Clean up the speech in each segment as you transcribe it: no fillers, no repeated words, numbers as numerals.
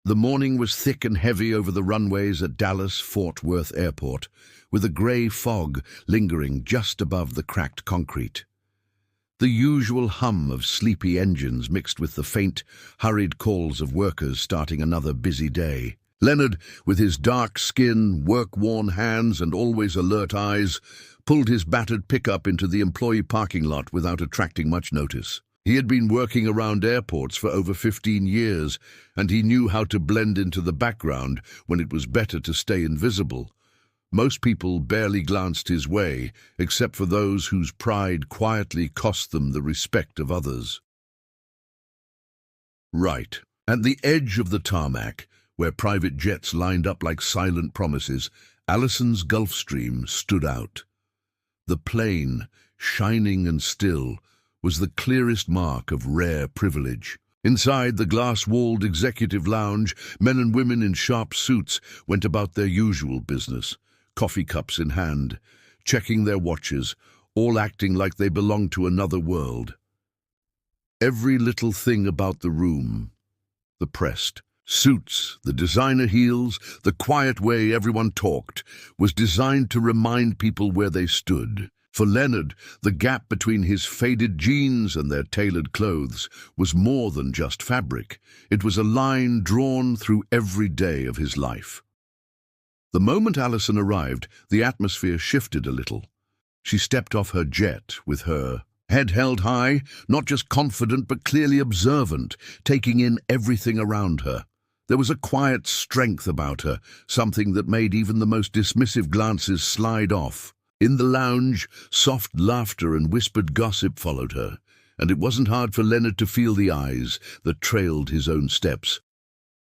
The morning was thick and heavy over the runways at Dallas-Fort Worth Airport, with a grey fog lingering just above the cracked concrete. The usual hum of sleepy engines mixed with the faint, hurried calls of workers starting another busy day. Leonard, with his dark skin, work-worn hands and always alert eyes, pulled his battered pickup into the employee parking lot without attracting much notice. He had been working around airports for over 15 years, and he knew how to blend into the background when it was better to stay invisible. Most people barely glanced his way, except for those whose pride quietly cost them the respect of others. Right, at the edge of the tarmac, where private jets lined up like silent promises, Allison's Gulfstream stood out. The plane, shining and still, was the clearest mark of rare privilege. Inside the glass-walled executive lounge, men and women in sharp suits went about their usual business, coffee cups in hand, checking their watches, all acting like they belonged to another world. Every little thing about the room, the pressed suits, the designer heels, the quiet way everyone talked, was designed to remind people where they stood. For Leonard, the gap between his faded jeans and their tailored clothes was more than just fabric. It was a line drawn through every day of his life. The moment Allison arrived, the atmosphere shifted a little. She stepped off her jet with her head held high, not just confident but clearly observant, taking in everything around her. There was a quiet strength about her, something that made even the most dismissive glances slide off. In the lounge, soft laughter and whispered gossip followed her, and it wasn't hard for Leonard to feel the eyes that trailed his own steps.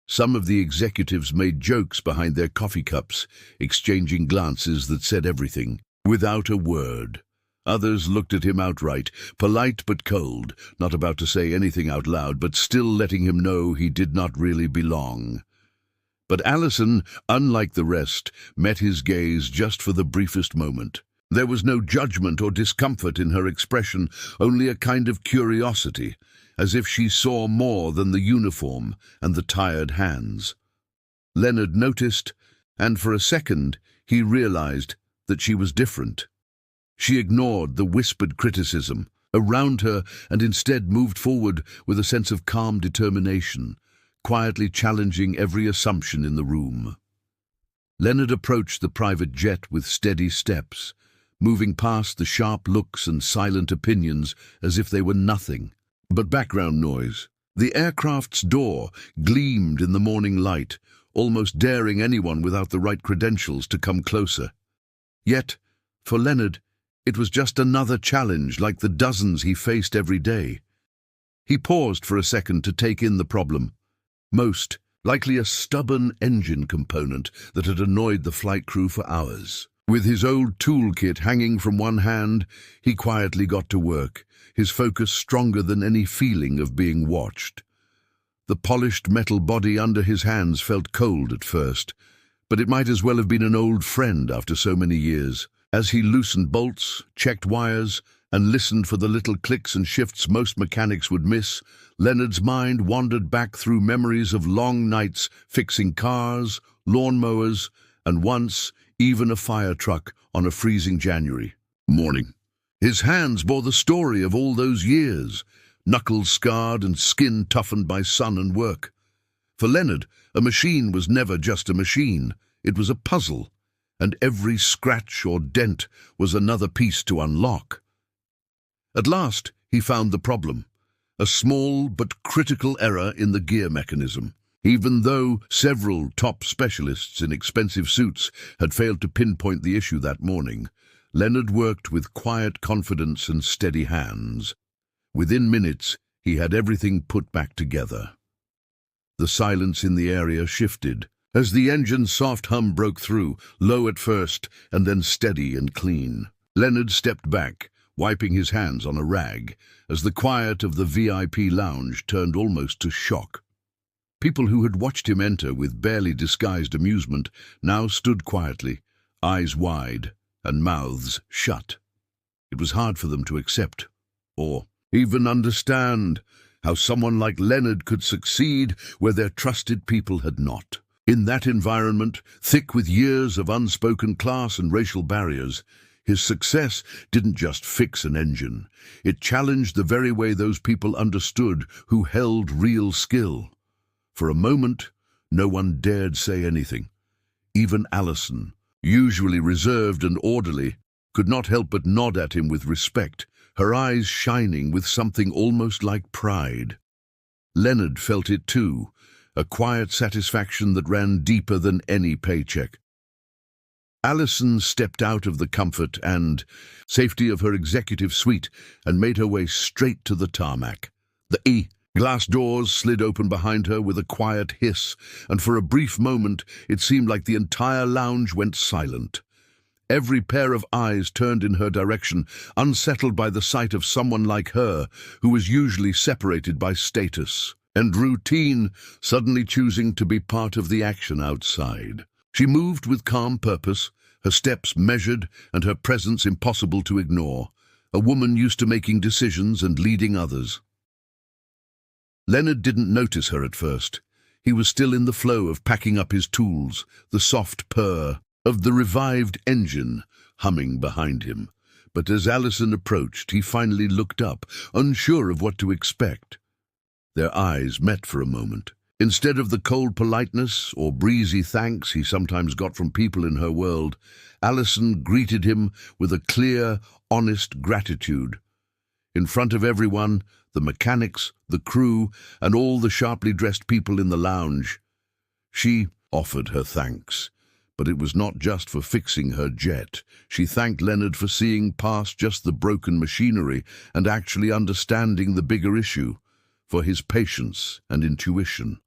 Some of the executives made jokes behind their coffee cups, exchanging glances that said everything, without a word. Others looked at him outright, polite but cold, not about to say anything out loud, but still letting him know he did not really belong. But Allison, unlike the rest, met his gaze just for the briefest moment. There was no judgment or discomfort in her expression, only a kind of curiosity, as if she saw more than the uniform and the tired hands. Leonard noticed, and for a second he realized that she was different. She ignored the whispered criticism around her and instead moved forward with a sense of calm determination, quietly challenging every assumption in the room. Leonard approached the private jet with steady steps, moving past the sharp looks and silent opinions as if they were nothing but background noise. The aircraft's door gleamed in the morning light, almost daring anyone without the right credentials to come closer. Yet, for Leonard, it was just another challenge like the dozens he faced every day. He paused for a second to take in the problem. Most likely a stubborn engine component that had annoyed the flight crew for hours. With his old toolkit hanging from one hand, he quietly got to work, his focus stronger than any feeling of being watched. The polished metal body under his hands felt cold at first, but it might as well have been an old friend after so many years. As he loosened bolts, checked wires, and listened for the little clicks and shifts most mechanics would miss, Leonard's mind wandered back through memories of long nights fixing cars, lawnmowers, and once even a fire truck on a freezing January morning. His hands bore the story of all those years, knuckles scarred and skin toughened by sun and work. For Leonard, a machine was never just a machine. It was a puzzle, and every scratch or dent was another piece to unlock. At last, he found the problem, a small but critical error in the gear mechanism. Even though several top specialists in expensive suits had failed to pinpoint the issue that morning, Leonard worked with quiet confidence and steady hands. Within minutes, he had everything put back together. The silence in the area shifted as the engine's soft hum broke through, low at first and then steady and clean. Leonard stepped back, wiping his hands on a rag, as the quiet of the VIP lounge turned almost to shock. People who had watched him enter with barely disguised amusement now stood quietly, eyes wide and mouths shut. It was hard for them to accept, or even understand, how someone like Leonard could succeed where their trusted people had not. In that environment, thick with years of unspoken class and racial barriers, his success didn't just fix an engine. It challenged the very way those people understood who held real skill. For a moment, no one dared say anything. Even Allison, usually reserved and orderly, could not help but nod at him with respect, her eyes shining with something almost like pride. Leonard felt it too, a quiet satisfaction that ran deeper than any paycheck. Allison stepped out of the comfort and safety of her executive suite and made her way straight to the tarmac. The glass doors slid open behind her with a quiet hiss, and for a brief moment it seemed like the entire lounge went silent. Every pair of eyes turned in her direction, unsettled by the sight of someone like her, who was usually separated by status and routine, suddenly choosing to be part of the action outside. She moved with calm purpose, her steps measured and her presence impossible to ignore, a woman used to making decisions and leading others. Leonard didn't notice her at first. He was still in the flow of packing up his tools, the soft purr of the revived engine humming behind him. But as Allison approached, he finally looked up, unsure of what to expect. Their eyes met for a moment. Instead of the cold politeness or breezy thanks he sometimes got from people in her world, Allison greeted him with a clear, honest gratitude. In front of everyone, the mechanics, the crew, and all the sharply dressed people in the lounge, she offered her thanks. But it was not just for fixing her jet. She thanked Leonard for seeing past just the broken machinery and actually understanding the bigger issue, for his patience and intuition.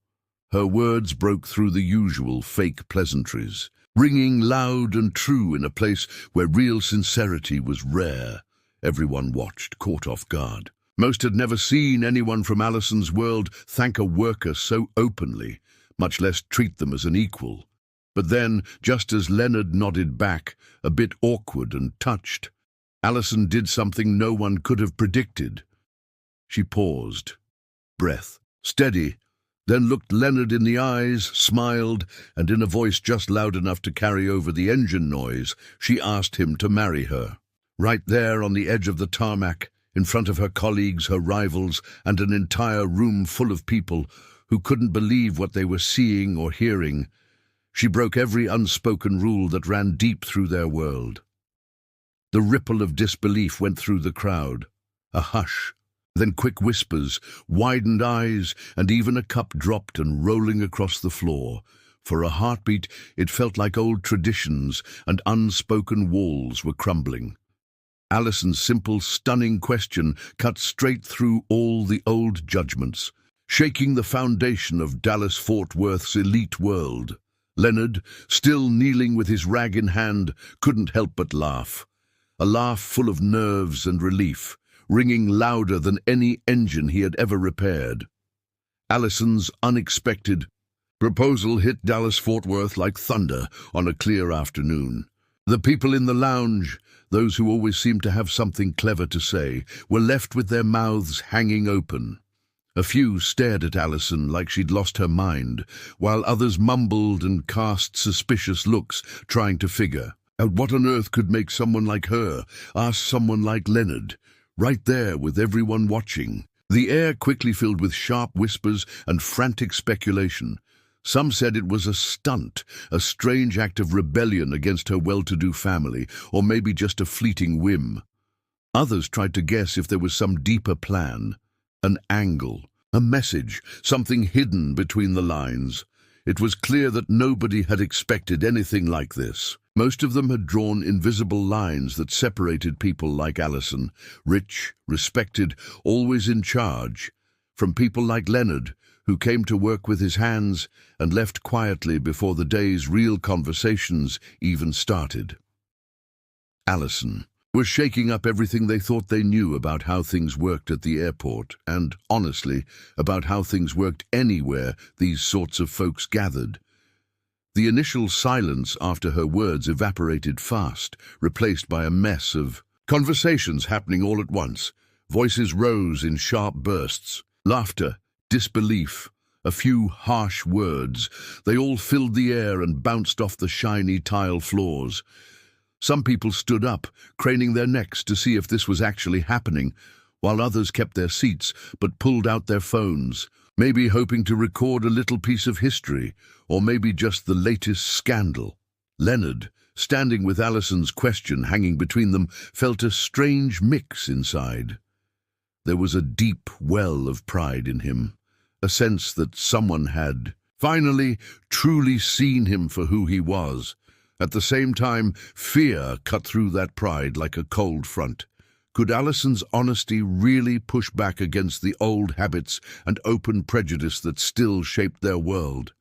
Her words broke through the usual fake pleasantries, ringing loud and true in a place where real sincerity was rare. Everyone watched, caught off guard. Most had never seen anyone from Allison's world thank a worker so openly, much less treat them as an equal. But then, just as Leonard nodded back, a bit awkward and touched, Allison did something no one could have predicted. She paused, breath steady, then looked Leonard in the eyes, smiled, and in a voice just loud enough to carry over the engine noise, she asked him to marry her. Right there on the edge of the tarmac, in front of her colleagues, her rivals, and an entire room full of people who couldn't believe what they were seeing or hearing, she broke every unspoken rule that ran deep through their world. The ripple of disbelief went through the crowd, a hush, then quick whispers, widened eyes, and even a cup dropped and rolling across the floor. For a heartbeat, it felt like old traditions and unspoken walls were crumbling. Allison's simple, stunning question cut straight through all the old judgments, shaking the foundation of Dallas-Fort Worth's elite world. Leonard, still kneeling with his rag in hand, couldn't help but laugh. A laugh full of nerves and relief, ringing louder than any engine he had ever repaired. Allison's unexpected proposal hit Dallas-Fort Worth like thunder on a clear afternoon. The people in the lounge, those who always seemed to have something clever to say, were left with their mouths hanging open. A few stared at Allison like she'd lost her mind, while others mumbled and cast suspicious looks, trying to figure out what on earth could make someone like her ask someone like Leonard, right there with everyone watching. The air quickly filled with sharp whispers and frantic speculation. Some said it was a stunt, a strange act of rebellion against her well-to-do family, or maybe just a fleeting whim. Others tried to guess if there was some deeper plan, an angle, a message, something hidden between the lines. It was clear that nobody had expected anything like this. Most of them had drawn invisible lines that separated people like Allison, rich, respected, always in charge, from people like Leonard, who came to work with his hands and left quietly before the day's real conversations even started. Allison was shaking up everything they thought they knew about how things worked at the airport and, honestly, about how things worked anywhere these sorts of folks gathered. The initial silence after her words evaporated fast, replaced by a mess of conversations happening all at once. Voices rose in sharp bursts. Laughter, disbelief, a few harsh words. They all filled the air and bounced off the shiny tile floors. Some people stood up, craning their necks to see if this was actually happening, while others kept their seats but pulled out their phones, maybe hoping to record a little piece of history, or maybe just the latest scandal. Leonard, standing with Alison's question hanging between them, felt a strange mix inside. There was a deep well of pride in him, a sense that someone had finally truly seen him for who he was. At the same time, fear cut through that pride like a cold front. Could Alison's honesty really push back against the old habits and open prejudice that still shaped their world?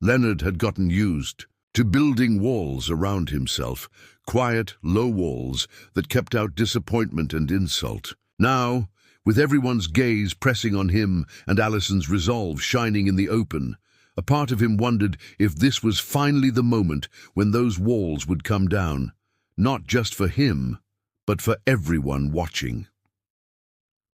Leonard had gotten used to building walls around himself, quiet, low walls that kept out disappointment and insult. Now, with everyone's gaze pressing on him and Alison's resolve shining in the open, a part of him wondered if this was finally the moment when those walls would come down, not just for him, but for everyone watching.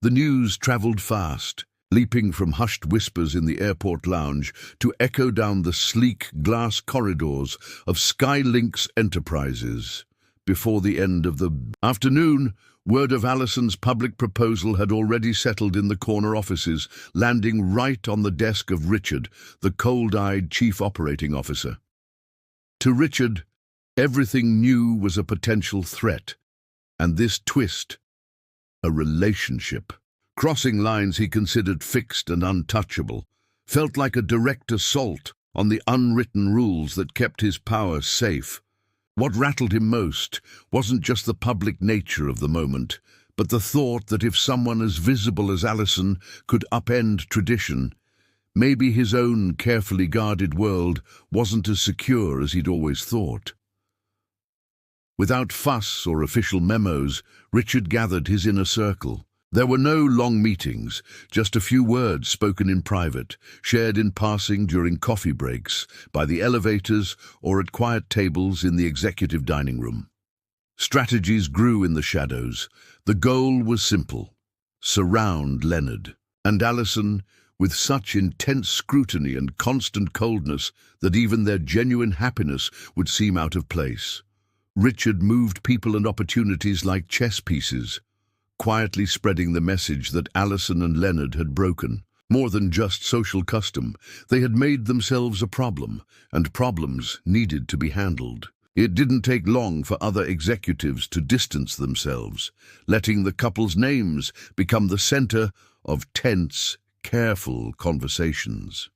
The news traveled fast, leaping from hushed whispers in the airport lounge to echo down the sleek glass corridors of Skylink's Enterprises. Before the end of the afternoon, word of Alison's public proposal had already settled in the corner offices, landing right on the desk of Richard, the cold-eyed chief operating officer. To Richard, everything new was a potential threat, and this twist, a relationship, crossing lines he considered fixed and untouchable, felt like a direct assault on the unwritten rules that kept his power safe. What rattled him most wasn't just the public nature of the moment, but the thought that if someone as visible as Alison could upend tradition, maybe his own carefully guarded world wasn't as secure as he'd always thought. Without fuss or official memos, Richard gathered his inner circle. There were no long meetings, just a few words spoken in private, shared in passing during coffee breaks, by the elevators, or at quiet tables in the executive dining room. Strategies grew in the shadows. The goal was simple: surround Leonard and Alison with such intense scrutiny and constant coldness that even their genuine happiness would seem out of place. Richard moved people and opportunities like chess pieces, quietly spreading the message that Alison and Leonard had broken. More than just social custom, they had made themselves a problem, and problems needed to be handled. It didn't take long for other executives to distance themselves, letting the couple's names become the center of tense, careful conversations.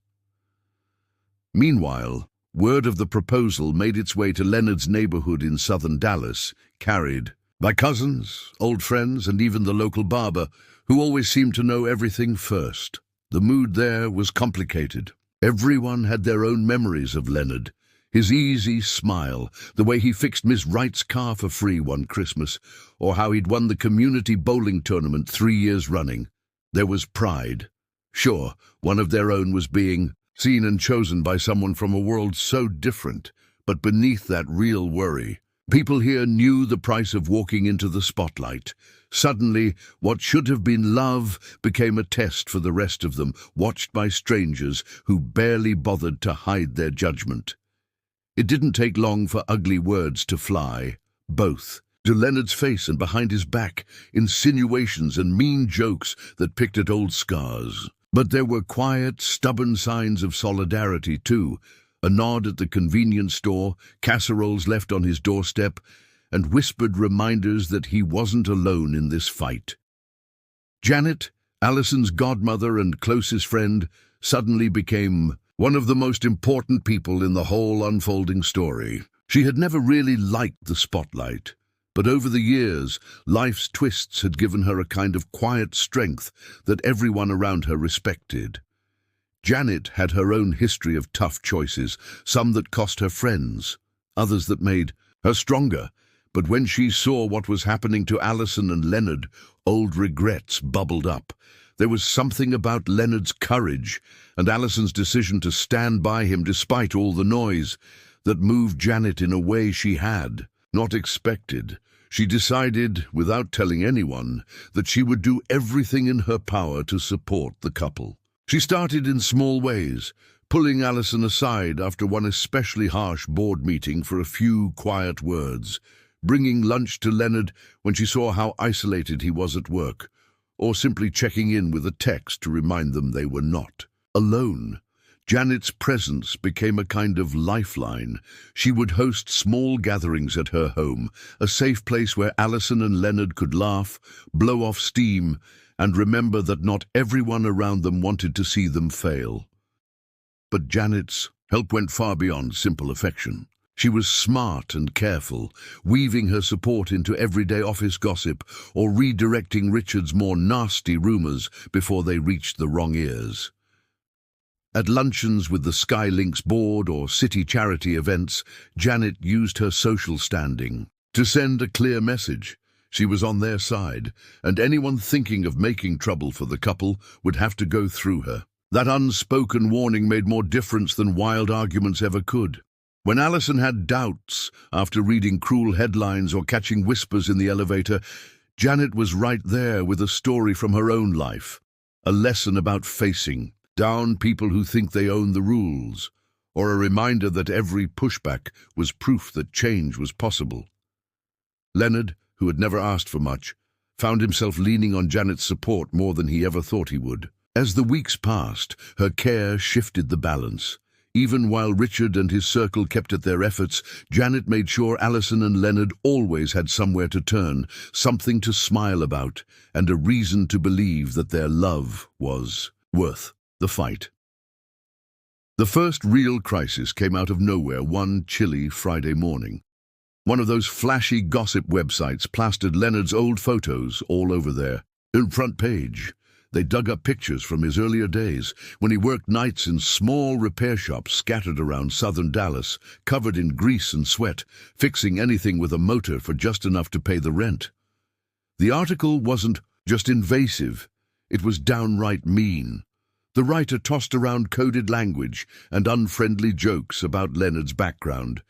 Meanwhile, word of the proposal made its way to Leonard's neighborhood in southern Dallas, carried by cousins, old friends, and even the local barber, who always seemed to know everything first. The mood there was complicated. Everyone had their own memories of Leonard. His easy smile, the way he fixed Miss Wright's car for free one Christmas, or how he'd won the community bowling tournament 3 years running. There was pride. Sure, one of their own was being seen and chosen by someone from a world so different, but beneath that real worry, people here knew the price of walking into the spotlight. Suddenly, what should have been love became a test for the rest of them, watched by strangers who barely bothered to hide their judgment. It didn't take long for ugly words to fly, both to Leonard's face and behind his back, insinuations and mean jokes that picked at old scars. But there were quiet, stubborn signs of solidarity too. A nod at the convenience store, casseroles left on his doorstep, and whispered reminders that he wasn't alone in this fight. Janet, Alison's godmother and closest friend, suddenly became one of the most important people in the whole unfolding story. She had never really liked the spotlight, but over the years, life's twists had given her a kind of quiet strength that everyone around her respected. Janet had her own history of tough choices, some that cost her friends, others that made her stronger. But when she saw what was happening to Alison and Leonard, old regrets bubbled up. There was something about Leonard's courage and Alison's decision to stand by him despite all the noise that moved Janet in a way she had not expected. She decided, without telling anyone, that she would do everything in her power to support the couple. She started in small ways, pulling Alison aside after one especially harsh board meeting for a few quiet words, bringing lunch to Leonard when she saw how isolated he was at work, or simply checking in with a text to remind them they were not alone. Janet's presence became a kind of lifeline. She would host small gatherings at her home, a safe place where Alison and Leonard could laugh, blow off steam, and remember that not everyone around them wanted to see them fail. But Janet's help went far beyond simple affection. She was smart and careful, weaving her support into everyday office gossip or redirecting Richard's more nasty rumors before they reached the wrong ears. At luncheons with the Skylinks board or city charity events, Janet used her social standing to send a clear message. She was on their side, and anyone thinking of making trouble for the couple would have to go through her. That unspoken warning made more difference than wild arguments ever could. When Alison had doubts after reading cruel headlines or catching whispers in the elevator, Janet was right there with a story from her own life, a lesson about facing down people who think they own the rules, or a reminder that every pushback was proof that change was possible. Leonard, who had never asked for much, found himself leaning on Janet's support more than he ever thought he would. As the weeks passed, her care shifted the balance. Even while Richard and his circle kept at their efforts, Janet made sure Alison and Leonard always had somewhere to turn, something to smile about, and a reason to believe that their love was worth the fight. The first real crisis came out of nowhere one chilly Friday morning. One of those flashy gossip websites plastered Leonard's old photos all over their front page. They dug up pictures from his earlier days, when he worked nights in small repair shops scattered around southern Dallas, covered in grease and sweat, fixing anything with a motor for just enough to pay the rent. The article wasn't just invasive, it was downright mean. The writer tossed around coded language and unfriendly jokes about Leonard's background,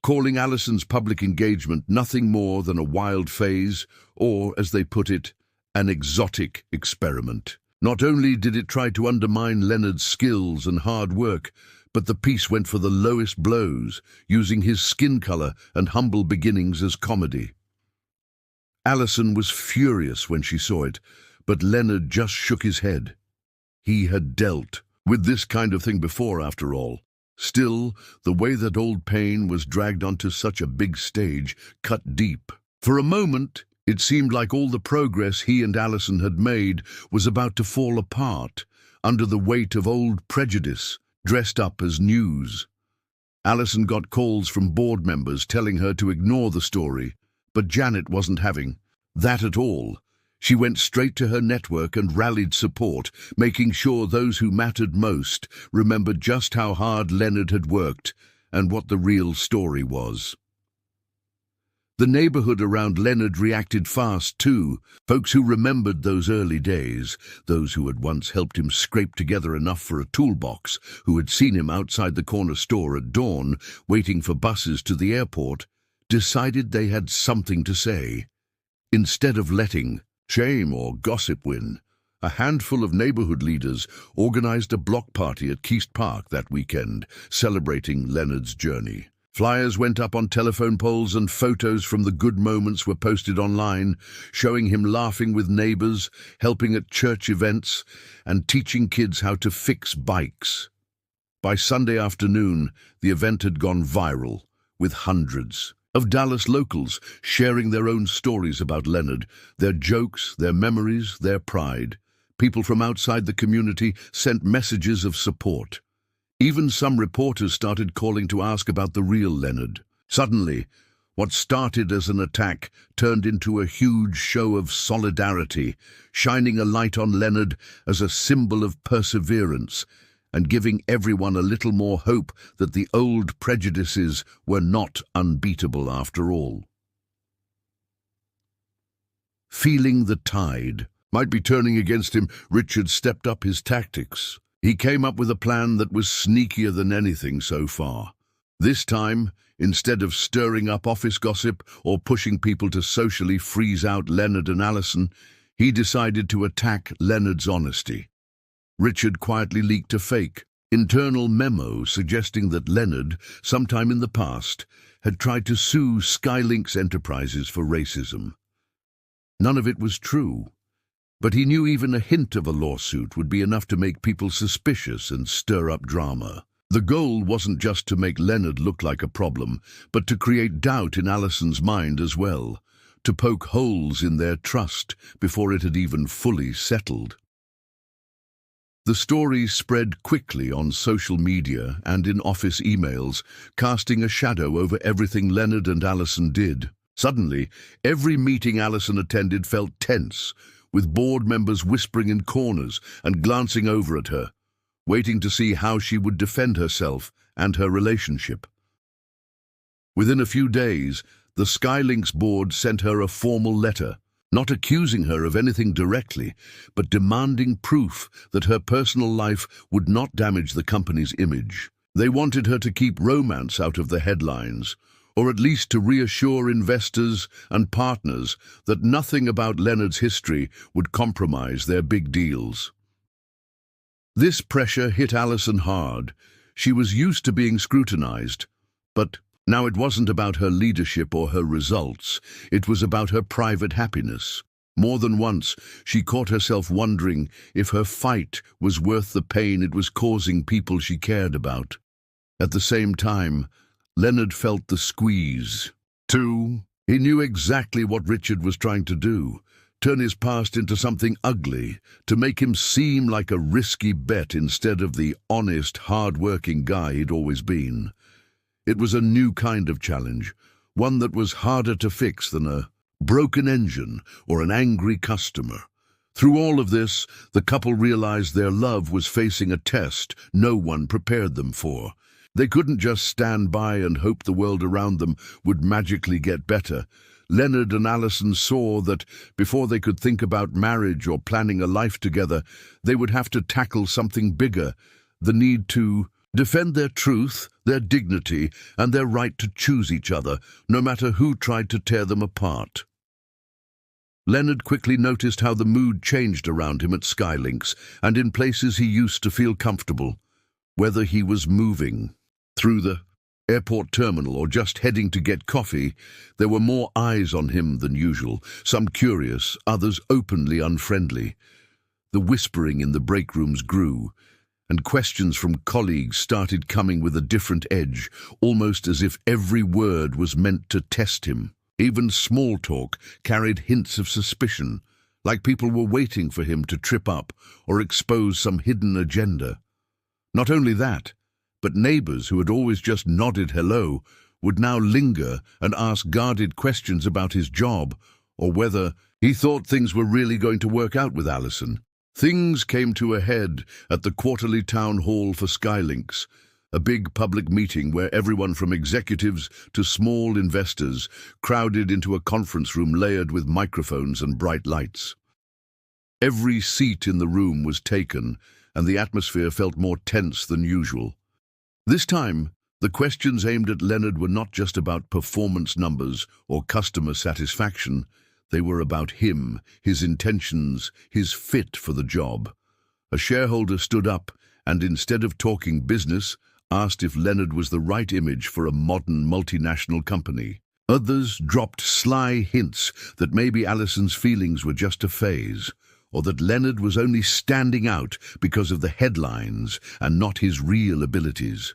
calling Alison's public engagement nothing more than a wild phase, or, as they put it, an exotic experiment. Not only did it try to undermine Leonard's skills and hard work, but the piece went for the lowest blows, using his skin color and humble beginnings as comedy. Alison was furious when she saw it, but Leonard just shook his head. He had dealt with this kind of thing before, after all. Still, the way that old pain was dragged onto such a big stage cut deep. For a moment, it seemed like all the progress he and Alison had made was about to fall apart under the weight of old prejudice dressed up as news. Alison got calls from board members telling her to ignore the story, but Janet wasn't having that at all. She went straight to her network and rallied support, making sure those who mattered most remembered just how hard Leonard had worked and what the real story was. The neighborhood around Leonard reacted fast too. Folks who remembered those early days, those who had once helped him scrape together enough for a toolbox, who had seen him outside the corner store at dawn, waiting for buses to the airport, decided they had something to say. Instead of letting shame or gossip win, a handful of neighborhood leaders organized a block party at Keast Park that weekend, celebrating Leonard's journey. Flyers went up on telephone poles and photos from the good moments were posted online, showing him laughing with neighbors, helping at church events, and teaching kids how to fix bikes. By Sunday afternoon, the event had gone viral, with hundreds of Dallas locals sharing their own stories about Leonard, their jokes, their memories, their pride. People from outside the community sent messages of support. Even some reporters started calling to ask about the real Leonard. Suddenly, what started as an attack turned into a huge show of solidarity, shining a light on Leonard as a symbol of perseverance and giving everyone a little more hope that the old prejudices were not unbeatable after all. Feeling the tide might be turning against him, Richard stepped up his tactics. He came up with a plan that was sneakier than anything so far. This time, instead of stirring up office gossip or pushing people to socially freeze out Leonard and Alison, he decided to attack Leonard's honesty. Richard quietly leaked a fake, internal memo suggesting that Leonard, sometime in the past, had tried to sue Skylinks Enterprises for racism. None of it was true, but he knew even a hint of a lawsuit would be enough to make people suspicious and stir up drama. The goal wasn't just to make Leonard look like a problem, but to create doubt in Alison's mind as well, to poke holes in their trust before it had even fully settled. The story spread quickly on social media and in office emails, casting a shadow over everything Leonard and Alison did. Suddenly, every meeting Alison attended felt tense, with board members whispering in corners and glancing over at her, waiting to see how she would defend herself and her relationship. Within a few days, the Skylinks board sent her a formal letter, not accusing her of anything directly, but demanding proof that her personal life would not damage the company's image. They wanted her to keep romance out of the headlines, or at least to reassure investors and partners that nothing about Leonard's history would compromise their big deals. This pressure hit Alison hard. She was used to being scrutinized, but now it wasn't about her leadership or her results. It was about her private happiness. More than once, she caught herself wondering if her fight was worth the pain it was causing people she cared about. At the same time, Leonard felt the squeeze. Too, he knew exactly what Richard was trying to do, turn his past into something ugly, to make him seem like a risky bet instead of the honest, hard-working guy he'd always been. It was a new kind of challenge, one that was harder to fix than a broken engine or an angry customer. Through all of this, the couple realized their love was facing a test no one prepared them for. They couldn't just stand by and hope the world around them would magically get better. Leonard and Alison saw that before they could think about marriage or planning a life together, they would have to tackle something bigger, the need to defend their truth, their dignity, and their right to choose each other, no matter who tried to tear them apart. Leonard quickly noticed how the mood changed around him at Skylinks and in places he used to feel comfortable, whether he was moving through the airport terminal or just heading to get coffee. There were more eyes on him than usual, some curious, others openly unfriendly. The whispering in the break rooms grew, and questions from colleagues started coming with a different edge, almost as if every word was meant to test him. Even small talk carried hints of suspicion, like people were waiting for him to trip up or expose some hidden agenda. Not only that, but neighbors who had always just nodded hello would now linger and ask guarded questions about his job or whether he thought things were really going to work out with Alison. Things came to a head at the quarterly town hall for Skylinks, a big public meeting where everyone from executives to small investors crowded into a conference room layered with microphones and bright lights. Every seat in the room was taken, and the atmosphere felt more tense than usual. This time, the questions aimed at Leonard were not just about performance numbers or customer satisfaction. They were about him, his intentions, his fit for the job. A shareholder stood up and, instead of talking business, asked if Leonard was the right image for a modern multinational company. Others dropped sly hints that maybe Alison's feelings were just a phase, or that Leonard was only standing out because of the headlines and not his real abilities.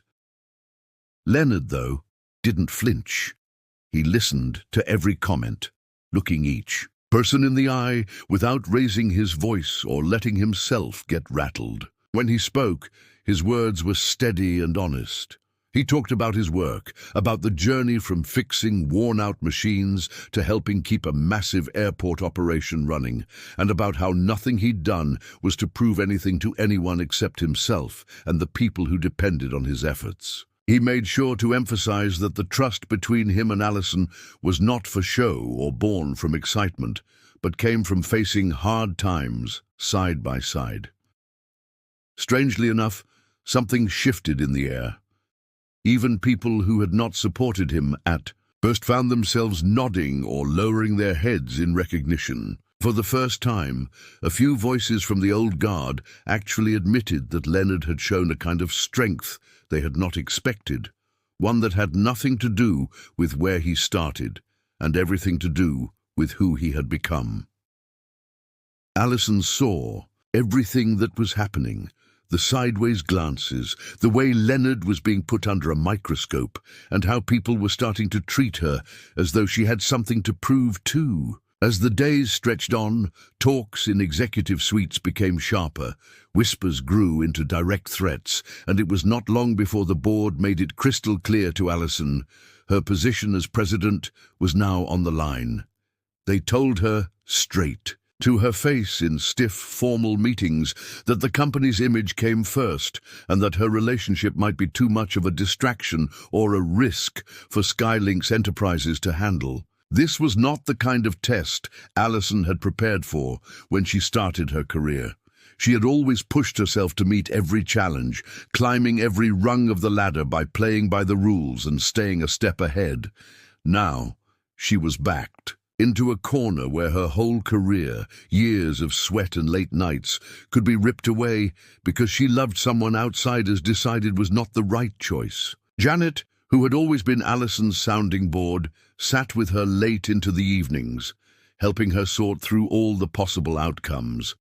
Leonard, though, didn't flinch. He listened to every comment, looking each person in the eye without raising his voice or letting himself get rattled. When he spoke, his words were steady and honest. He talked about his work, about the journey from fixing worn-out machines to helping keep a massive airport operation running, and about how nothing he'd done was to prove anything to anyone except himself and the people who depended on his efforts. He made sure to emphasize that the trust between him and Alison was not for show or born from excitement, but came from facing hard times side by side. Strangely enough, something shifted in the air. Even people who had not supported him at first found themselves nodding or lowering their heads in recognition. For the first time, a few voices from the old guard actually admitted that Leonard had shown a kind of strength they had not expected, one that had nothing to do with where he started and everything to do with who he had become. Allison saw everything that was happening, the sideways glances, the way Leonard was being put under a microscope, and how people were starting to treat her as though she had something to prove too. As the days stretched on, talks in executive suites became sharper, whispers grew into direct threats, and it was not long before the board made it crystal clear to Allison her position as president was now on the line. They told her straight, to her face in stiff, formal meetings, that the company's image came first and that her relationship might be too much of a distraction or a risk for Skylink's enterprises to handle. This was not the kind of test Allison had prepared for when she started her career. She had always pushed herself to meet every challenge, climbing every rung of the ladder by playing by the rules and staying a step ahead. Now, she was backed into a corner where her whole career, years of sweat and late nights, could be ripped away because she loved someone outsiders decided was not the right choice. Janet, who had always been Allison's sounding board, sat with her late into the evenings, helping her sort through all the possible outcomes.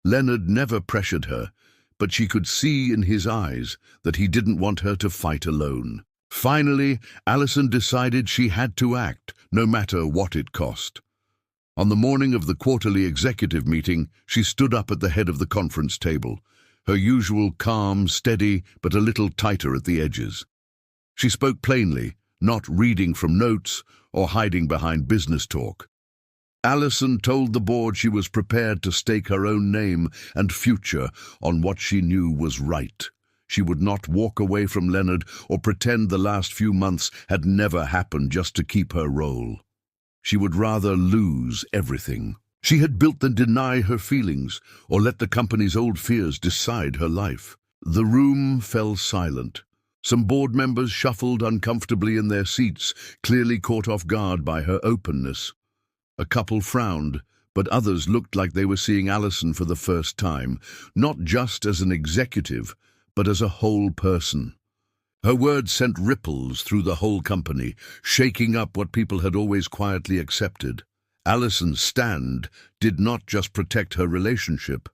Leonard never pressured her, but she could see in his eyes that he didn't want her to fight alone. Finally, Allison decided she had to act, no matter what it cost. On the morning of the quarterly executive meeting, she stood up at the head of the conference table, her usual calm, steady, but a little tighter at the edges. She spoke plainly, not reading from notes or hiding behind business talk. Allison told the board she was prepared to stake her own name and future on what she knew was right. She would not walk away from Leonard or pretend the last few months had never happened just to keep her role. She would rather lose everything. She had built than deny her feelings or let the company's old fears decide her life. The room fell silent. Some board members shuffled uncomfortably in their seats, clearly caught off guard by her openness. A couple frowned, but others looked like they were seeing Allison for the first time, not just as an executive, but as a whole person. Her words sent ripples through the whole company, shaking up what people had always quietly accepted. Allison's stand did not just protect her relationship.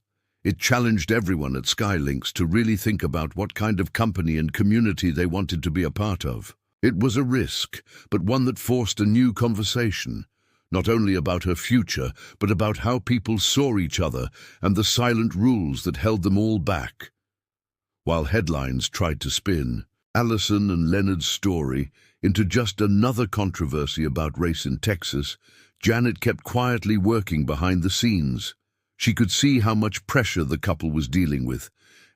It challenged everyone at Skylinks to really think about what kind of company and community they wanted to be a part of. It was a risk, but one that forced a new conversation, not only about her future, but about how people saw each other and the silent rules that held them all back. While headlines tried to spin Allison and Leonard's story into just another controversy about race in Texas, Janet kept quietly working behind the scenes. She could see how much pressure the couple was dealing with,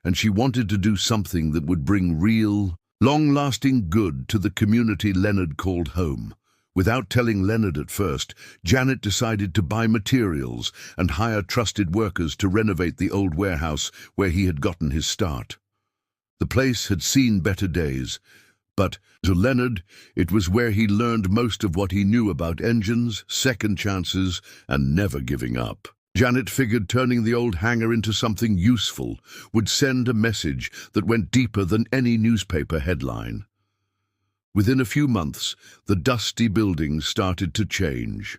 and she wanted to do something that would bring real, long-lasting good to the community Leonard called home. Without telling Leonard at first, Janet decided to buy materials and hire trusted workers to renovate the old warehouse where he had gotten his start. The place had seen better days, but to Leonard, it was where he learned most of what he knew about engines, second chances, and never giving up. Janet figured turning the old hangar into something useful would send a message that went deeper than any newspaper headline. Within a few months, the dusty buildings started to change.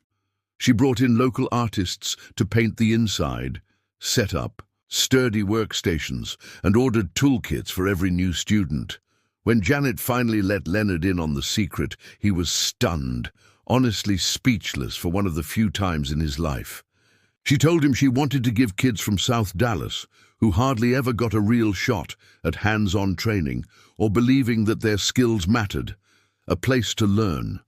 She brought in local artists to paint the inside, set up sturdy workstations, and ordered toolkits for every new student. When Janet finally let Leonard in on the secret, he was stunned, honestly speechless for one of the few times in his life. She told him she wanted to give kids from South Dallas, who hardly ever got a real shot at hands-on training or believing that their skills mattered, a place to learn.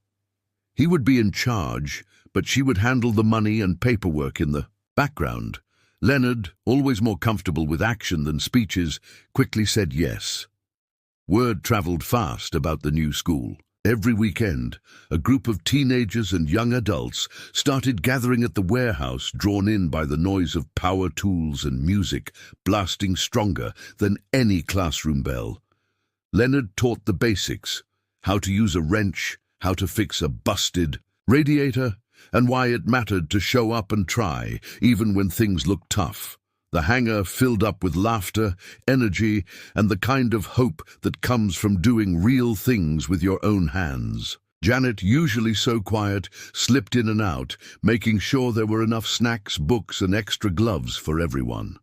He would be in charge, but she would handle the money and paperwork in the background. Leonard, always more comfortable with action than speeches, quickly said yes. Word traveled fast about the new school. Every weekend, a group of teenagers and young adults started gathering at the warehouse, drawn in by the noise of power tools and music blasting stronger than any classroom bell. Leonard taught the basics: how to use a wrench, how to fix a busted radiator, and why it mattered to show up and try, even when things looked tough. The hangar filled up with laughter, energy, and the kind of hope that comes from doing real things with your own hands. Janet, usually so quiet, slipped in and out, making sure there were enough snacks, books, and extra gloves for everyone.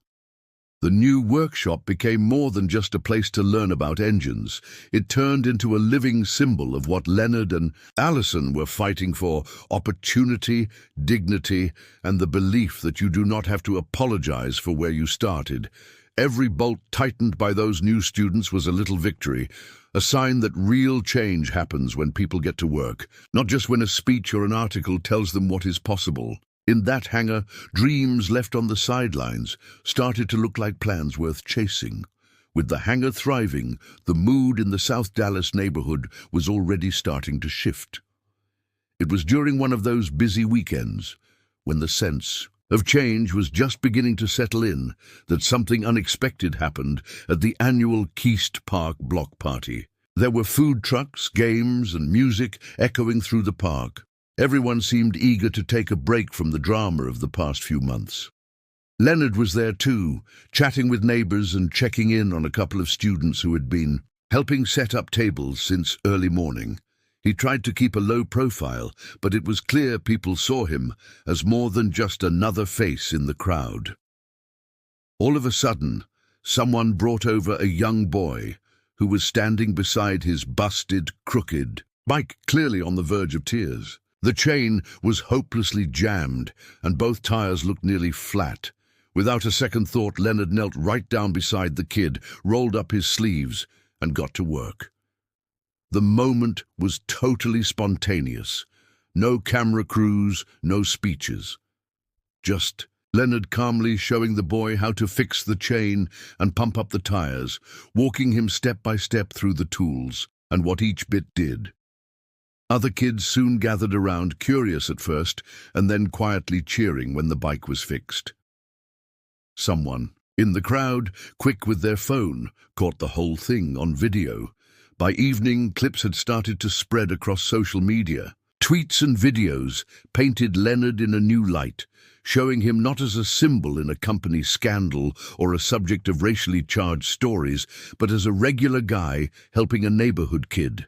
The new workshop became more than just a place to learn about engines. It turned into a living symbol of what Leonard and Allison were fighting for: opportunity, dignity, and the belief that you do not have to apologize for where you started. Every bolt tightened by those new students was a little victory, a sign that real change happens when people get to work, not just when a speech or an article tells them what is possible. In that hangar, dreams left on the sidelines started to look like plans worth chasing. With the hangar thriving, the mood in the South Dallas neighborhood was already starting to shift. It was during one of those busy weekends, when the sense of change was just beginning to settle in, that something unexpected happened at the annual Keast Park block party. There were food trucks, games, and music echoing through the park. Everyone seemed eager to take a break from the drama of the past few months. Leonard was there too, chatting with neighbors and checking in on a couple of students who had been helping set up tables since early morning. He tried to keep a low profile, but it was clear people saw him as more than just another face in the crowd. All of a sudden, someone brought over a young boy who was standing beside his busted, crooked bike, clearly on the verge of tears. The chain was hopelessly jammed, and both tires looked nearly flat. Without a second thought, Leonard knelt right down beside the kid, rolled up his sleeves, and got to work. The moment was totally spontaneous. No camera crews, no speeches. Just Leonard calmly showing the boy how to fix the chain and pump up the tires, walking him step by step through the tools and what each bit did. Other kids soon gathered around, curious at first, and then quietly cheering when the bike was fixed. Someone in the crowd, quick with their phone, caught the whole thing on video. By evening, clips had started to spread across social media. Tweets and videos painted Leonard in a new light, showing him not as a symbol in a company scandal or a subject of racially charged stories, but as a regular guy helping a neighborhood kid.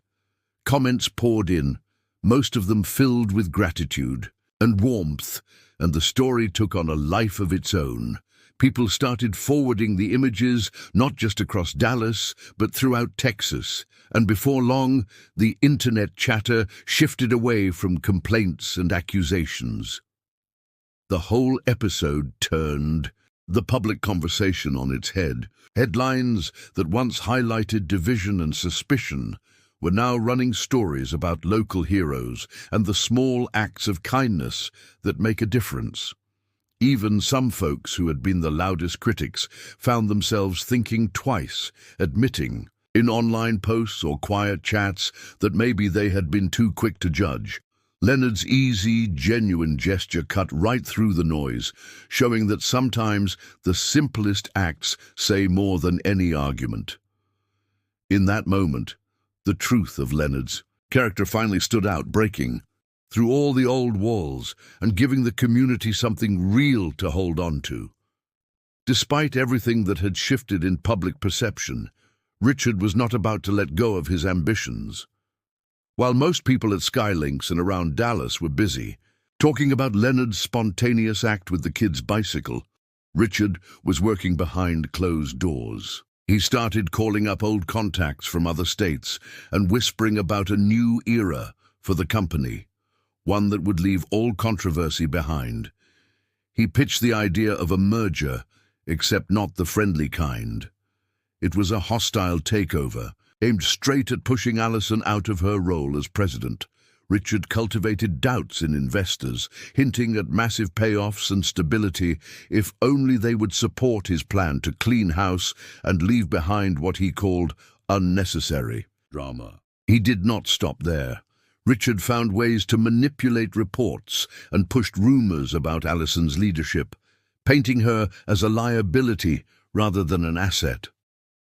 Comments poured in, most of them filled with gratitude and warmth, and the story took on a life of its own. People started forwarding the images, not just across Dallas, but throughout Texas, and before long, the internet chatter shifted away from complaints and accusations. The whole episode turned the public conversation on its head. Headlines that once highlighted division and suspicion were now running stories about local heroes and the small acts of kindness that make a difference. Even some folks who had been the loudest critics found themselves thinking twice, admitting in online posts or quiet chats that maybe they had been too quick to judge. Leonard's easy, genuine gesture cut right through the noise, showing that sometimes the simplest acts say more than any argument. In that moment, the truth of Leonard's character finally stood out, breaking through all the old walls and giving the community something real to hold on to. Despite everything that had shifted in public perception, Richard was not about to let go of his ambitions. While most people at Skylinks and around Dallas were busy talking about Leonard's spontaneous act with the kid's bicycle, Richard was working behind closed doors. He started calling up old contacts from other states and whispering about a new era for the company, one that would leave all controversy behind. He pitched the idea of a merger, except not the friendly kind. It was a hostile takeover, aimed straight at pushing Allison out of her role as president. Richard cultivated doubts in investors, hinting at massive payoffs and stability if only they would support his plan to clean house and leave behind what he called unnecessary drama. He did not stop there. Richard found ways to manipulate reports and pushed rumors about Allison's leadership, painting her as a liability rather than an asset.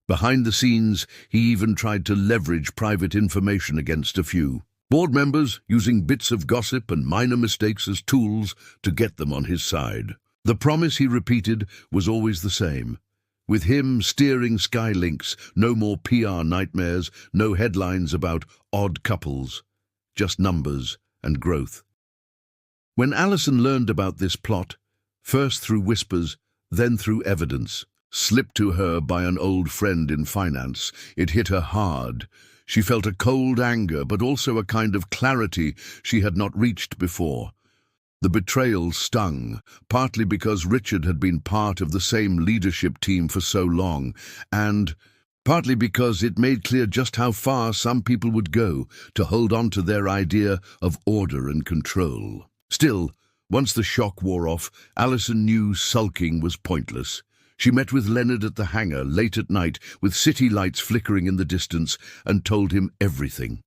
Behind the scenes, he even tried to leverage private information against a few board members, using bits of gossip and minor mistakes as tools to get them on his side. The promise he repeated was always the same. With him steering Skylinks, no more PR nightmares, no headlines about odd couples, just numbers and growth. When Alison learned about this plot, first through whispers, then through evidence, slipped to her by an old friend in finance, it hit her hard. She felt a cold anger, but also a kind of clarity she had not reached before. The betrayal stung, partly because Richard had been part of the same leadership team for so long, and partly because it made clear just how far some people would go to hold on to their idea of order and control. Still, once the shock wore off, Alison knew sulking was pointless. She met with Leonard at the hangar late at night with city lights flickering in the distance and told him everything.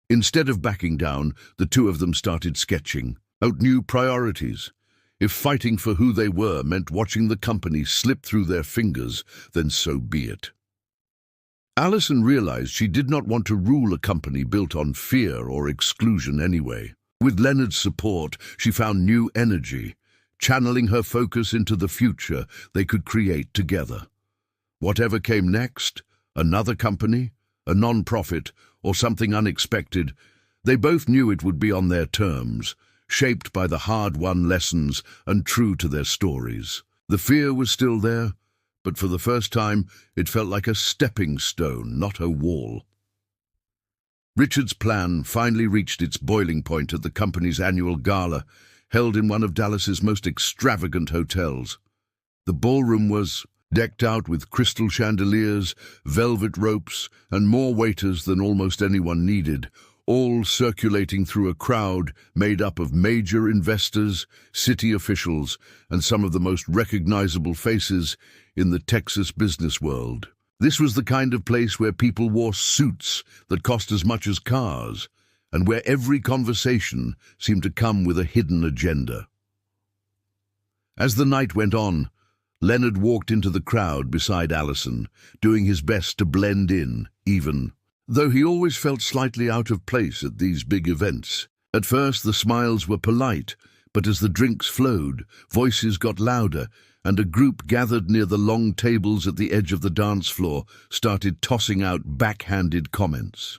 Instead of backing down, the two of them started sketching out new priorities. If fighting for who they were meant watching the company slip through their fingers, then so be it. Alison realized she did not want to rule a company built on fear or exclusion anyway. With Leonard's support, she found new energy, channeling her focus into the future they could create together. Whatever came next, another company, a non-profit, or something unexpected, they both knew it would be on their terms, shaped by the hard-won lessons and true to their stories. The fear was still there, but for the first time it felt like a stepping stone, not a wall. Richard's plan finally reached its boiling point at the company's annual gala, held in one of Dallas's most extravagant hotels. The ballroom was decked out with crystal chandeliers, velvet ropes, and more waiters than almost anyone needed, all circulating through a crowd made up of major investors, city officials, and some of the most recognizable faces in the Texas business world. This was the kind of place where people wore suits that cost as much as cars, and where every conversation seemed to come with a hidden agenda. As the night went on, Leonard walked into the crowd beside Alison, doing his best to blend in, even though he always felt slightly out of place at these big events. At first the smiles were polite, but as the drinks flowed, voices got louder, and a group gathered near the long tables at the edge of the dance floor started tossing out backhanded comments.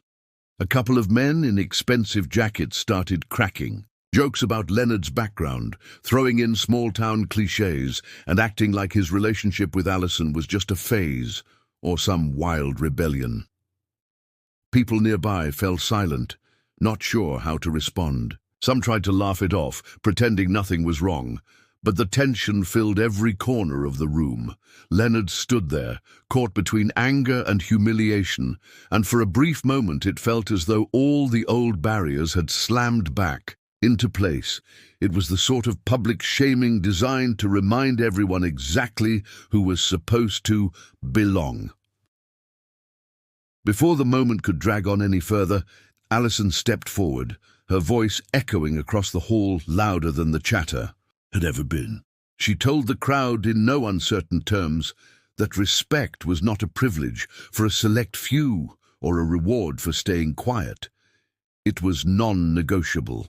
A couple of men in expensive jackets started cracking jokes about Leonard's background, throwing in small-town clichés and acting like his relationship with Alison was just a phase or some wild rebellion. People nearby fell silent, not sure how to respond. Some tried to laugh it off, pretending nothing was wrong, but the tension filled every corner of the room. Leonard stood there, caught between anger and humiliation, and for a brief moment it felt as though all the old barriers had slammed back into place. It was the sort of public shaming designed to remind everyone exactly who was supposed to belong. Before the moment could drag on any further, Alison stepped forward, her voice echoing across the hall louder than the chatter had ever been. She told the crowd in no uncertain terms that respect was not a privilege for a select few or a reward for staying quiet. It was non-negotiable.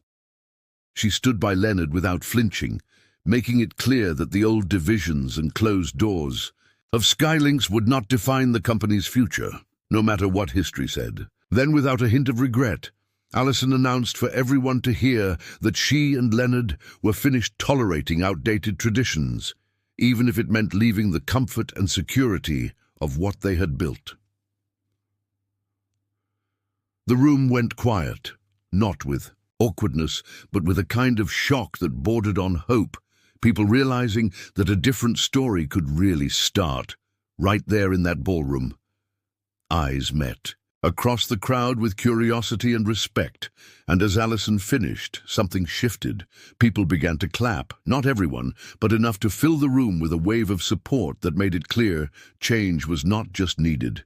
She stood by Leonard without flinching, making it clear that the old divisions and closed doors of Skylinks would not define the company's future, no matter what history said. Then, without a hint of regret, Alison announced for everyone to hear that she and Leonard were finished tolerating outdated traditions, even if it meant leaving the comfort and security of what they had built. The room went quiet, not with awkwardness, but with a kind of shock that bordered on hope, people realizing that a different story could really start, right there in that ballroom. Eyes met across the crowd with curiosity and respect, and as Alison finished, something shifted. People began to clap, not everyone, but enough to fill the room with a wave of support that made it clear change was not just needed.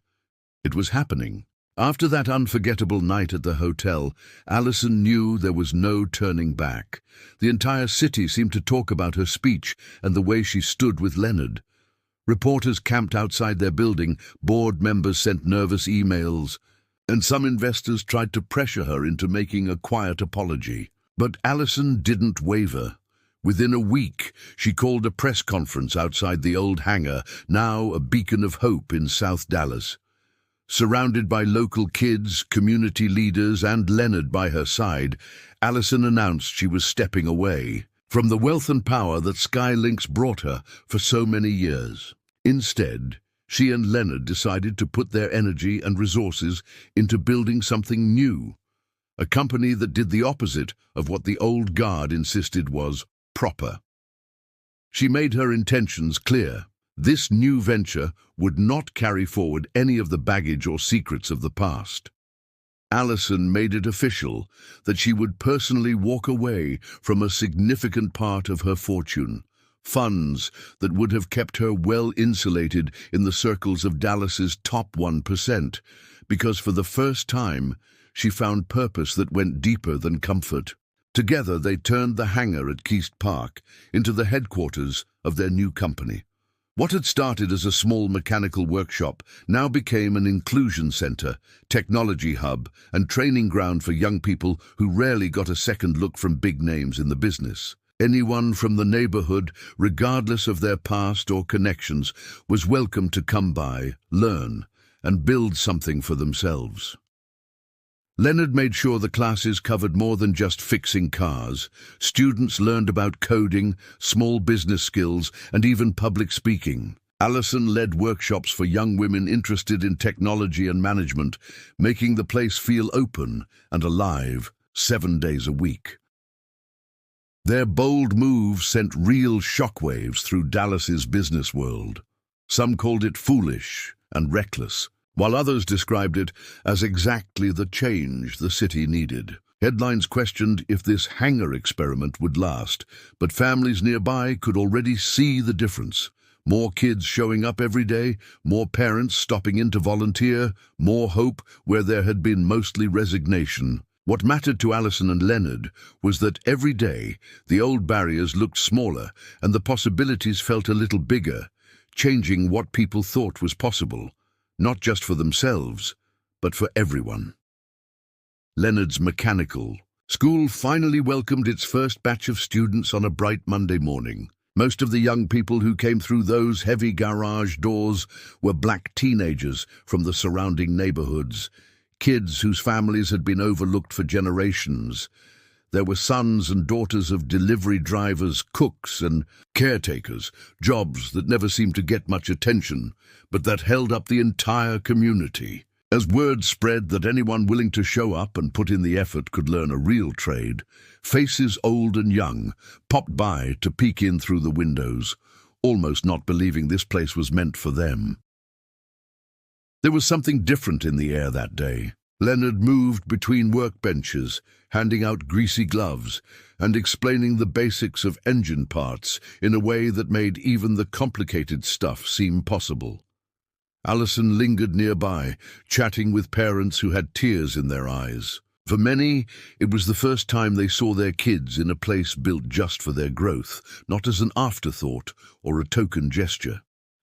It was happening. After that unforgettable night at the hotel, Alison knew there was no turning back. The entire city seemed to talk about her speech and the way she stood with Leonard. Reporters camped outside their building, board members sent nervous emails, and some investors tried to pressure her into making a quiet apology. But Allison didn't waver. Within a week, she called a press conference outside the old hangar, now a beacon of hope in South Dallas. Surrounded by local kids, community leaders, and Leonard by her side, Allison announced she was stepping away from the wealth and power that Skylinks brought her for so many years. Instead, she and Leonard decided to put their energy and resources into building something new, a company that did the opposite of what the old guard insisted was proper. She made her intentions clear. This new venture would not carry forward any of the baggage or secrets of the past. Allison made it official that she would personally walk away from a significant part of her fortune, funds that would have kept her well insulated in the circles of Dallas's top 1%, because for the first time, she found purpose that went deeper than comfort. Together, they turned the hangar at Keast Park into the headquarters of their new company. What had started as a small mechanical workshop now became an inclusion center, technology hub, and training ground for young people who rarely got a second look from big names in the business. Anyone from the neighborhood, regardless of their past or connections, was welcome to come by, learn, and build something for themselves. Leonard made sure the classes covered more than just fixing cars. Students learned about coding, small business skills, and even public speaking. Allison led workshops for young women interested in technology and management, making the place feel open and alive 7 days a week. Their bold move sent real shockwaves through Dallas's business world. Some called it foolish and reckless, while others described it as exactly the change the city needed. Headlines questioned if this hangar experiment would last, but families nearby could already see the difference. More kids showing up every day, more parents stopping in to volunteer, more hope where there had been mostly resignation. What mattered to Allison and Leonard was that every day the old barriers looked smaller and the possibilities felt a little bigger, changing what people thought was possible. Not just for themselves, but for everyone. Leonard's Mechanical school finally welcomed its first batch of students on a bright Monday morning. Most of the young people who came through those heavy garage doors were black teenagers from the surrounding neighborhoods, kids whose families had been overlooked for generations. There were sons and daughters of delivery drivers, cooks, and caretakers, jobs that never seemed to get much attention, but that held up the entire community. As word spread that anyone willing to show up and put in the effort could learn a real trade, faces old and young popped by to peek in through the windows, almost not believing this place was meant for them. There was something different in the air that day. Leonard moved between workbenches, handing out greasy gloves and explaining the basics of engine parts in a way that made even the complicated stuff seem possible. Allison lingered nearby, chatting with parents who had tears in their eyes. For many, it was the first time they saw their kids in a place built just for their growth, not as an afterthought or a token gesture.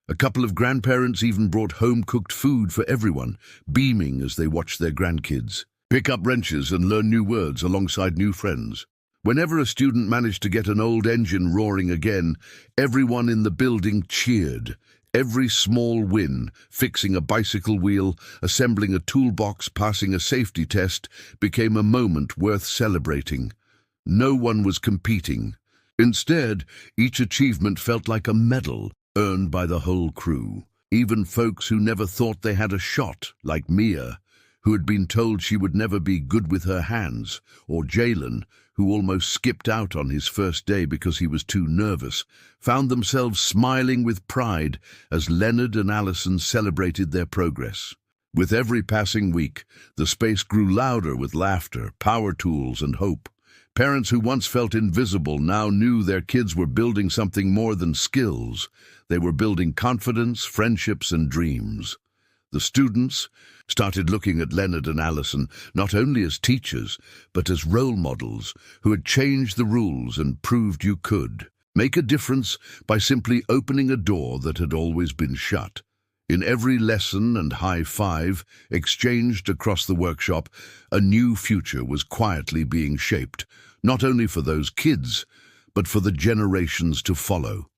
A couple of grandparents even brought home-cooked food for everyone, beaming as they watched their grandkids pick up wrenches and learn new words alongside new friends. Whenever a student managed to get an old engine roaring again, everyone in the building cheered. Every small win, fixing a bicycle wheel, assembling a toolbox, passing a safety test, became a moment worth celebrating. No one was competing. Instead, each achievement felt like a medal earned by the whole crew. Even folks who never thought they had a shot, like Mia, who had been told she would never be good with her hands, or Jalen, who almost skipped out on his first day because he was too nervous, found themselves smiling with pride as Leonard and Allison celebrated their progress. With every passing week, the space grew louder with laughter, power tools, and hope. Parents who once felt invisible now knew their kids were building something more than skills. They were building confidence, friendships, and dreams. The students started looking at Leonard and Allison not only as teachers, but as role models who had changed the rules and proved you could. Make a difference by simply opening a door that had always been shut. In every lesson and high five exchanged across the workshop, a new future was quietly being shaped, not only for those kids, but for the generations to follow.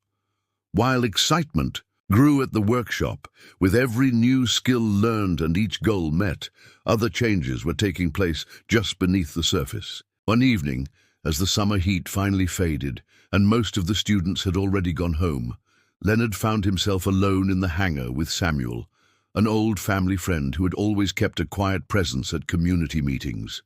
While excitement grew at the workshop, with every new skill learned and each goal met, other changes were taking place just beneath the surface. One evening, as the summer heat finally faded, and most of the students had already gone home, Leonard found himself alone in the hangar with Samuel, an old family friend who had always kept a quiet presence at community meetings.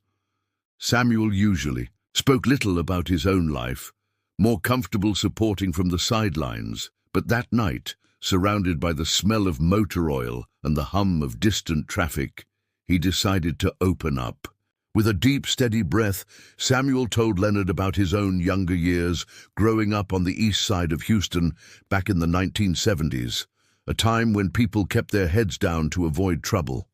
Samuel usually spoke little about his own life, more comfortable supporting from the sidelines, but that night, surrounded by the smell of motor oil and the hum of distant traffic, he decided to open up. With a deep, steady breath, Samuel told Leonard about his own younger years growing up on the east side of Houston back in the 1970s, a time when people kept their heads down to avoid trouble.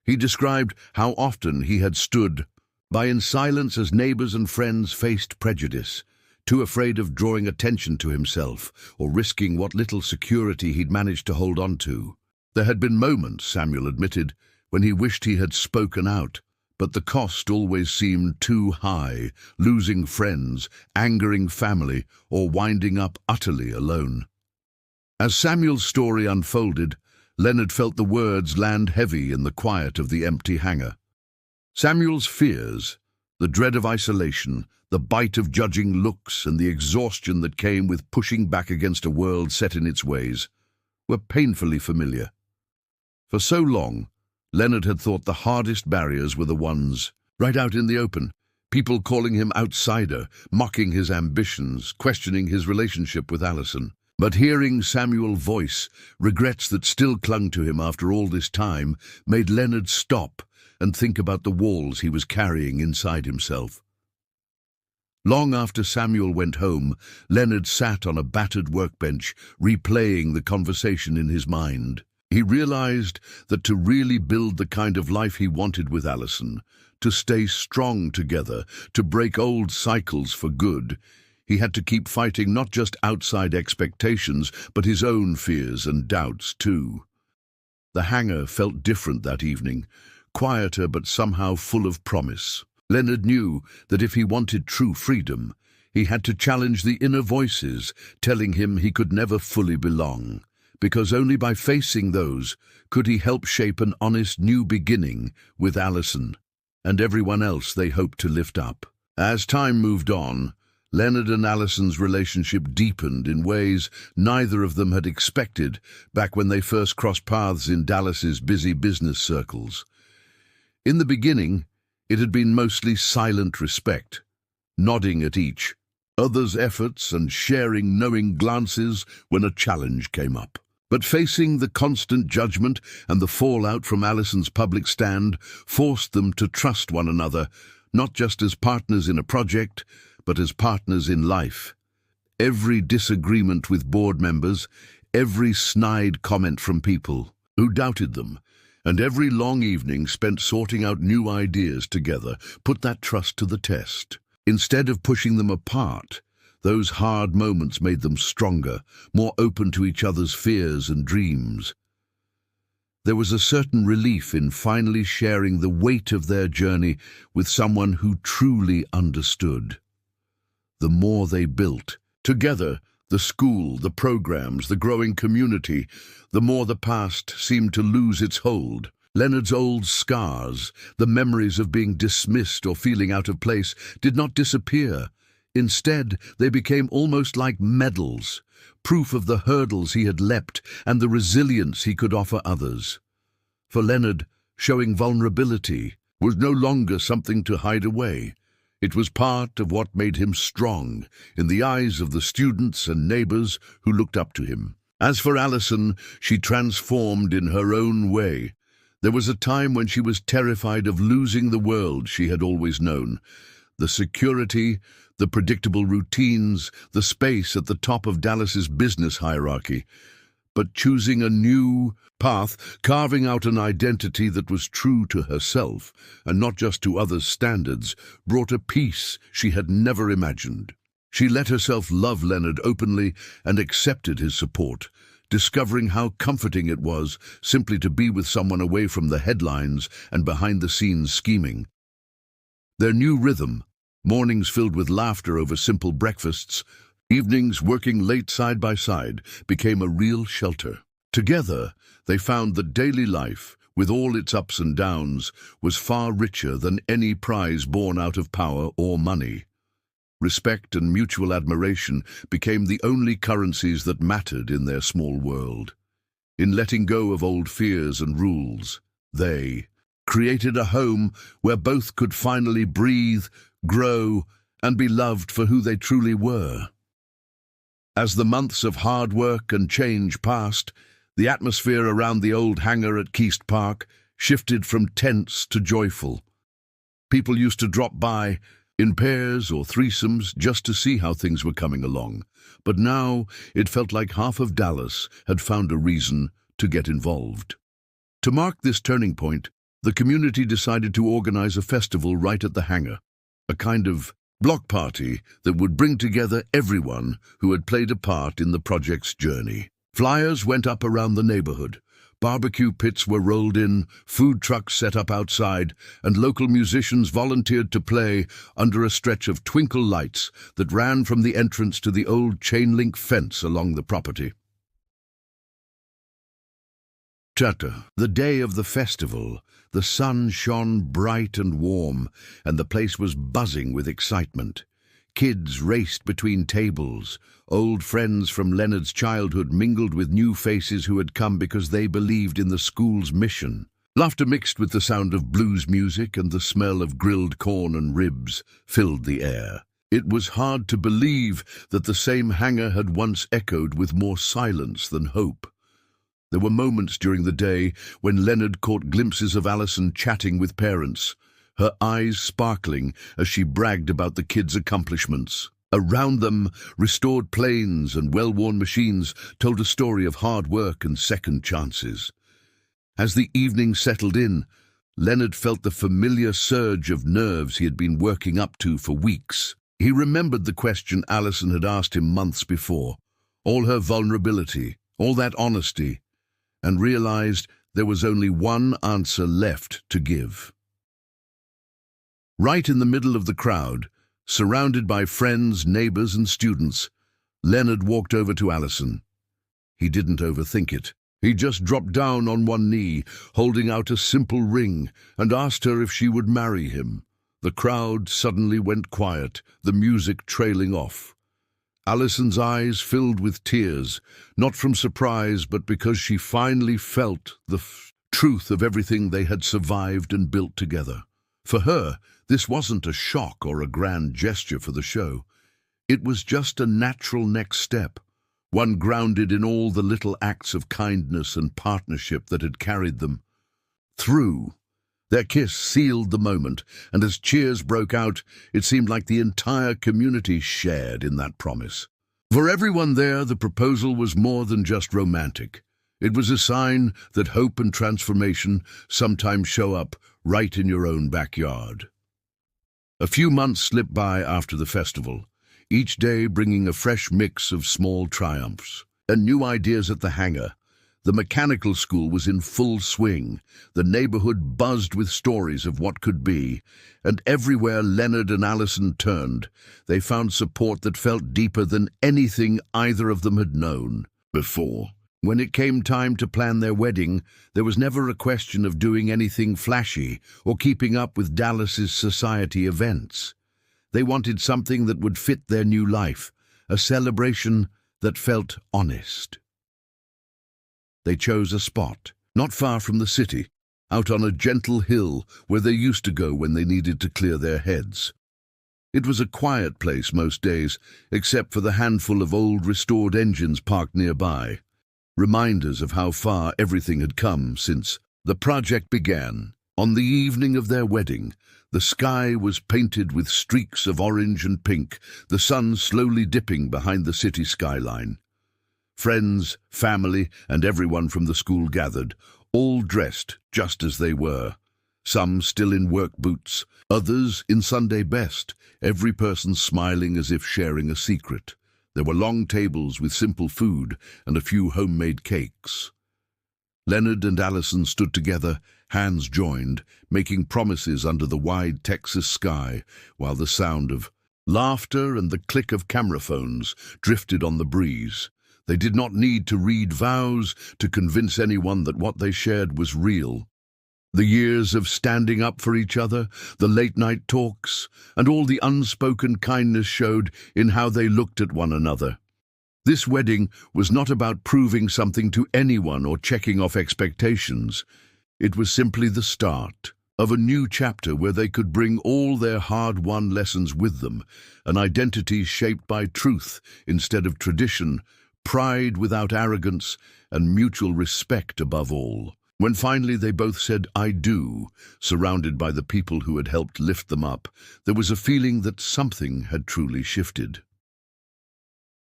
He described how often he had stood by in silence as neighbors and friends faced prejudice, too afraid of drawing attention to himself or risking what little security he'd managed to hold on to. There had been moments, Samuel admitted, when he wished he had spoken out, but the cost always seemed too high, losing friends, angering family, or winding up utterly alone. As Samuel's story unfolded, Leonard felt the words land heavy in the quiet of the empty hangar. Samuel's fears, the dread of isolation, the bite of judging looks, and the exhaustion that came with pushing back against a world set in its ways, were painfully familiar. For so long, Leonard had thought the hardest barriers were the ones right out in the open, people calling him outsider, mocking his ambitions, questioning his relationship with Allison. But hearing Samuel's voice, regrets that still clung to him after all this time, made Leonard stop and think about the walls he was carrying inside himself. Long after Samuel went home, Leonard sat on a battered workbench, replaying the conversation in his mind. He realized that to really build the kind of life he wanted with Allison, to stay strong together, to break old cycles for good, he had to keep fighting not just outside expectations, but his own fears and doubts too. The hangar felt different that evening, quieter but somehow full of promise. Leonard knew that if he wanted true freedom, he had to challenge the inner voices telling him he could never fully belong, because only by facing those could he help shape an honest new beginning with Allison and everyone else they hoped to lift up. As time moved on, Leonard and Allison's relationship deepened in ways neither of them had expected back when they first crossed paths in Dallas's busy business circles. In the beginning, it had been mostly silent respect, nodding at each other's efforts and sharing knowing glances when a challenge came up. But facing the constant judgment and the fallout from Allison's public stand forced them to trust one another, not just as partners in a project, but as partners in life. Every disagreement with board members, every snide comment from people who doubted them, and every long evening spent sorting out new ideas together put that trust to the test. Instead of pushing them apart, those hard moments made them stronger, more open to each other's fears and dreams. There was a certain relief in finally sharing the weight of their journey with someone who truly understood. The more they built together, the school, the programs, the growing community, the more the past seemed to lose its hold. Leonard's old scars, the memories of being dismissed or feeling out of place, did not disappear. Instead, they became almost like medals, proof of the hurdles he had leapt and the resilience he could offer others. For Leonard, showing vulnerability was no longer something to hide away. It was part of what made him strong in the eyes of the students and neighbors who looked up to him. As for Allison, she transformed in her own way. There was a time when she was terrified of losing the world she had always known. The security, the predictable routines, the space at the top of Dallas's business hierarchy. But choosing a new path, carving out an identity that was true to herself and not just to others' standards, brought a peace she had never imagined. She let herself love Leonard openly and accepted his support, discovering how comforting it was simply to be with someone away from the headlines and behind-the-scenes scheming. Their new rhythm, mornings filled with laughter over simple breakfasts, evenings working late side by side, became a real shelter. Together, they found that daily life, with all its ups and downs, was far richer than any prize born out of power or money. Respect and mutual admiration became the only currencies that mattered in their small world. In letting go of old fears and rules, they created a home where both could finally breathe, grow, and be loved for who they truly were. As the months of hard work and change passed, the atmosphere around the old hangar at Keast Park shifted from tense to joyful. People used to drop by, in pairs or threesomes, just to see how things were coming along. But now it felt like half of Dallas had found a reason to get involved. To mark this turning point, the community decided to organize a festival right at the hangar, a kind of block party that would bring together everyone who had played a part in the project's journey. Flyers went up around the neighborhood. Barbecue pits were rolled in, food trucks set up outside, and local musicians volunteered to play under a stretch of twinkle lights that ran from the entrance to the old chain-link fence along the property. The day of the festival, the sun shone bright and warm, and the place was buzzing with excitement. Kids raced between tables. Old friends from Leonard's childhood mingled with new faces who had come because they believed in the school's mission. Laughter mixed with the sound of blues music and the smell of grilled corn and ribs filled the air. It was hard to believe that the same hangar had once echoed with more silence than hope. There were moments during the day when Leonard caught glimpses of Allison chatting with parents, her eyes sparkling as she bragged about the kids' accomplishments. Around them, restored planes and well-worn machines told a story of hard work and second chances. As the evening settled in, Leonard felt the familiar surge of nerves he had been working up to for weeks. He remembered the question Allison had asked him months before, all her vulnerability, all that honesty, and realized there was only one answer left to give. Right in the middle of the crowd, surrounded by friends, neighbors, and students, Leonard walked over to Allison. He didn't overthink it. He just dropped down on one knee, holding out a simple ring, and asked her if she would marry him. The crowd suddenly went quiet, the music trailing off. Allison's eyes filled with tears, not from surprise, but because she finally felt the truth of everything they had survived and built together. For her, this wasn't a shock or a grand gesture for the show. It was just a natural next step, one grounded in all the little acts of kindness and partnership that had carried them through. Their kiss sealed the moment, and as cheers broke out, it seemed like the entire community shared in that promise. For everyone there, the proposal was more than just romantic. It was a sign that hope and transformation sometimes show up right in your own backyard. A few months slipped by after the festival, each day bringing a fresh mix of small triumphs and new ideas at the hangar. The mechanical school was in full swing. The neighborhood buzzed with stories of what could be, and everywhere Leonard and Allison turned, they found support that felt deeper than anything either of them had known before. When it came time to plan their wedding, there was never a question of doing anything flashy or keeping up with Dallas's society events. They wanted something that would fit their new life, a celebration that felt honest. They chose a spot, not far from the city, out on a gentle hill where they used to go when they needed to clear their heads. It was a quiet place most days, except for the handful of old restored engines parked nearby, reminders of how far everything had come since the project began. On the evening of their wedding, the sky was painted with streaks of orange and pink, the sun slowly dipping behind the city skyline. Friends, family, and everyone from the school gathered, all dressed just as they were. some still in work boots, others in Sunday best, every person smiling as if sharing a secret. There were long tables with simple food and a few homemade cakes. Leonard and Allison stood together, hands joined, making promises under the wide Texas sky, while the sound of laughter and the click of camera phones drifted on the breeze. They did not need to read vows to convince anyone that what they shared was real. The years of standing up for each other, the late-night talks, and all the unspoken kindness showed in how they looked at one another. This wedding was not about proving something to anyone or checking off expectations. It was simply the start of a new chapter where they could bring all their hard-won lessons with them, an identity shaped by truth instead of tradition, pride without arrogance, and mutual respect above all. When finally they both said, "I do," surrounded by the people who had helped lift them up, there was a feeling that something had truly shifted.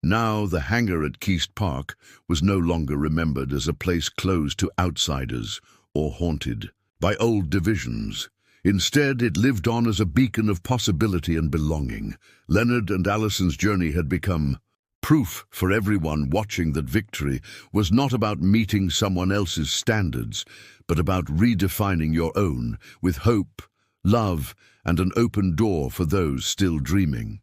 Now the hangar at Keast Park was no longer remembered as a place closed to outsiders or haunted by old divisions. Instead, it lived on as a beacon of possibility and belonging. Leonard and Allison's journey had become proof for everyone watching that victory was not about meeting someone else's standards, but about redefining your own with hope, love, and an open door for those still dreaming.